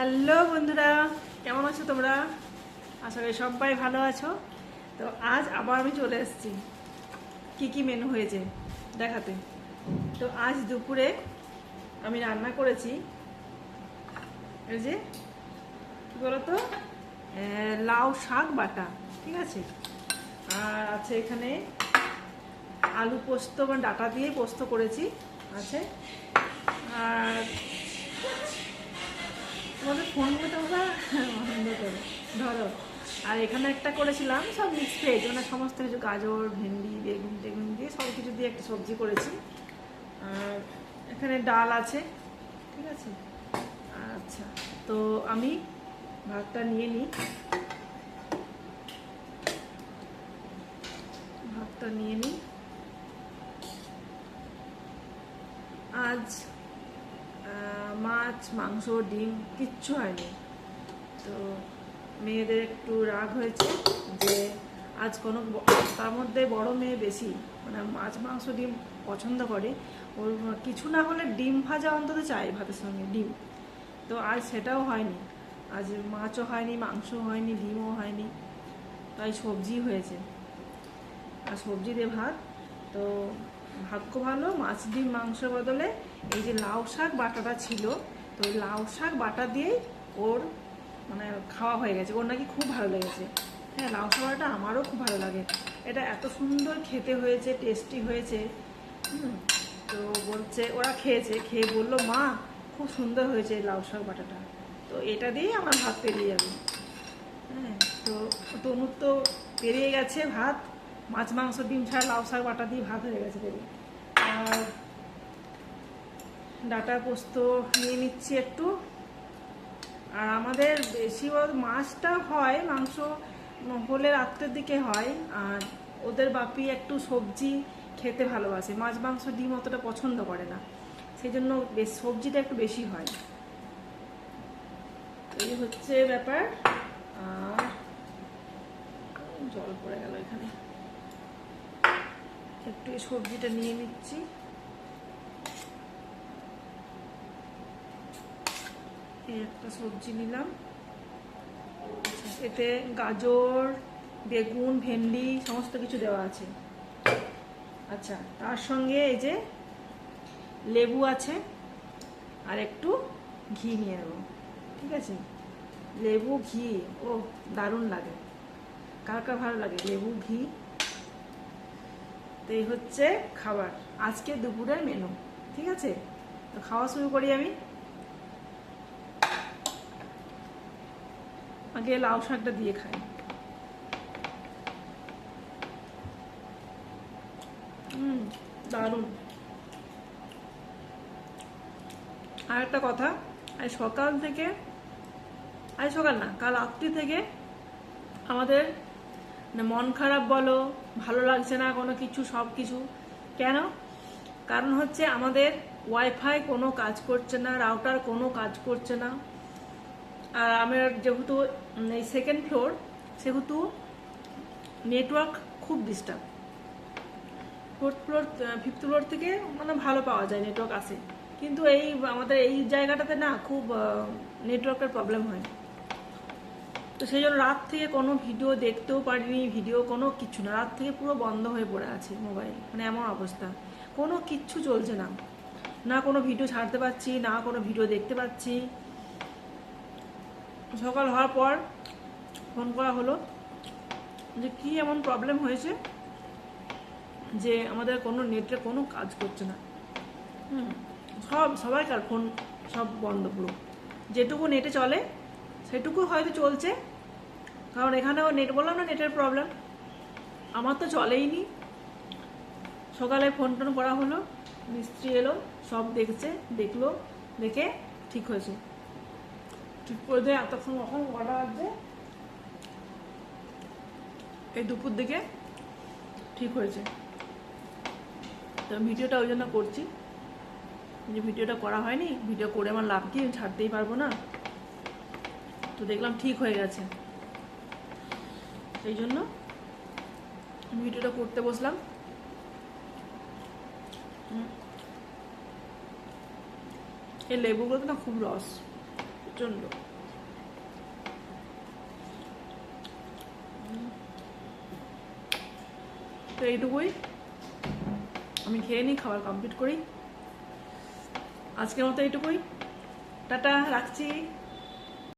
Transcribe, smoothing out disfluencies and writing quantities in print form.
Hello বন্ধুরা, কেমন আছো তোমরা? আশা করি সবাই ভালো আছো। তো আজ আবার আমি চলে এসেছি কি মেনু হয়েছে দেখাতে। তো আজ দুপুরে আমি রান্না করেছি এই যে কী বলতো, লাউ শাক বাটা, ঠিক আছে। আর আছে এখানে আলু পোস্ত বা ডাটা দিয়ে পোস্ত করেছি আছে। আর তোমাদের ফোনগুলো তোমরা বন্ধ করো, ধরো। আর এখানে একটা করেছিলাম সব মিক্স ভেজ, মানে সমস্ত কিছু গাজর ভেন্ডি বেগুন টেগুন দিয়ে সব কিছু দিয়ে একটা সবজি করেছি। আর এখানে ডাল আছে, ঠিক আছে। আচ্ছা, তো আমি ভাতটা নিয়ে নিই। আজ মাছ মাংস ডিম কিচ্ছু হয়নি। তো মেয়েদের একটু রাগ হয়েছে যে আজ কোনো, তার মধ্যে বড় মেয়ে বেশি মানে মাছ মাংস ডিম পছন্দ করে। ওর কিছু না হলে ডিম ভাজা অন্তত চাই ভাতের সঙ্গে ডিম। তো আজ সেটাও হয়নি, আজ মাছও হয়নি মাংস হয়নি ডিমও হয়নি, তাই সবজি হয়েছে। আর সবজি দিয়ে ভাত। তো ভাগ্য ভালো, মাছ ডিম মাংসের বদলে এই যে লাউ শাক বাটাটা ছিল, তো লাউ শাক বাটা দিয়েই ওর মানে খাওয়া হয়ে গেছে। ওর নাকি খুব ভালো লেগেছে। হ্যাঁ, লাউ শাক বাটাটা আমারও খুব ভালো লাগে। এটা এত সুন্দর খেতে হয়েছে, টেস্টি হয়েছে। তো বলছে, ওরা খেয়েছে, খেয়ে বললো মা খুব সুন্দর হয়েছে লাউ শাক বাটাটা। তো এটা দিয়েই আমার ভাত পেরিয়ে যাবে। হ্যাঁ, তো তনুর তো পেরিয়ে গেছে ভাত, মাছ মাংস ডিম ছাড়া লাউ শাক বাটা দিয়ে ভাত হয়ে গেছে পেরিয়ে। আর ডাটা পোস্ত নিয়ে নিচ্ছি একটু। আর আমাদের বেশিরভাগ মাছটা হয়, মাংস হলে রাত্রের দিকে হয়। আর ওদের বাপি একটু সবজি খেতে ভালোবাসে, মাছ মাংস ডিম অতটা পছন্দ করে না, সেই জন্য বেশ সবজিটা একটু বেশি হয়। এই হচ্ছে ব্যাপার। আর জল পড়ে গেল এখানে, একটু এই সবজিটা নিয়ে নিচ্ছি। এই একটা সবজি নিলাম, এতে গাজর বেগুন ভেন্ডি সমস্ত কিছু দেওয়া আছে। আচ্ছা, তার সঙ্গে এই যে লেবু আছে আর একটু ঘি নিয়ে নেব, ঠিক আছে। লেবু ঘি, ও দারুণ লাগে, কার কার ভালো লাগে লেবু ঘি। তো এই হচ্ছে খাবার, আজকে দুপুরের মেনু, ঠিক আছে। তো খাওয়া শুরু করি আমি। আগে লাউ শাকটা দিয়ে খাই। দারুণ। আর একটা কথা, আজ সকাল থেকে, আজ সকাল না কাল রাত্রি থেকে আমাদের মন খারাপ বলো, ভালো লাগছে না কোনো কিছু, সব কিছু। কেন? কারণ হচ্ছে আমাদের ওয়াইফাই কোনো কাজ করছে না, রাউটার কোনো কাজ করছে না। আর আমার যেহেতু এই সেকেন্ড ফ্লোর, সেহেতু নেটওয়ার্ক খুব disturb. Fourth floor fifth floor থেকে মানে ভালো পাওয়া যায়, নেটওয়ার্ক আসে। কিন্তু এই আমাদের এই জায়গাটাতে না খুব নেটওয়ার্কের প্রবলেম হয়। তো সেই জন্য রাত থেকে কোনো ভিডিও দেখতেও পারিনি, ভিডিও কোনো কিছু না, রাত থেকে পুরো বন্ধ হয়ে পড়ে আছে মোবাইল, মানে এমন অবস্থা, কোনো কিচ্ছু চলছে না, না কোনো ভিডিও ছাড়তে পারছি না কোনো ভিডিও দেখতে পাচ্ছি। সকাল হওয়ার পর ফোন করা হলো যে কি এমন প্রবলেম হয়েছে যে আমাদের কোনো নেটে কোনো কাজ করছে না। সবাইকার ফোন সব বন্ধ পুরো, যেটুকু নেটে চলে সেটুকু হয়তো চলছে, কারণ এখানেও নেট, বললাম না নেটের প্রবলেম, আমার তো চলেই নি। সকালে ফোন টোন করা হলো, মিস্ত্রি এলো, সব দেখলো, দেখে ঠিক হয়েছে, ঠিক করে দিয়ে এতক্ষণ কখন কটা বাজছে, এই দুপুর দিকে ঠিক হয়েছে। তো ভিডিওটা ওই জন্য করছি, যে ভিডিওটা করা হয়নি, ভিডিও করে আমার লাভ কি, ছাড়তেই পারবো না। তো দেখলাম ঠিক হয়ে গেছে, সেই জন্য ভিডিওটা করতে বসলাম। এই লেবুগুলো তো না খুব রস প্রচণ্ড। তো এইটুকুই, আমি খেয়ে নিই, খাবার কমপ্লিট করি। আজকের মতো এইটুকুই, টাটা, রাখছি।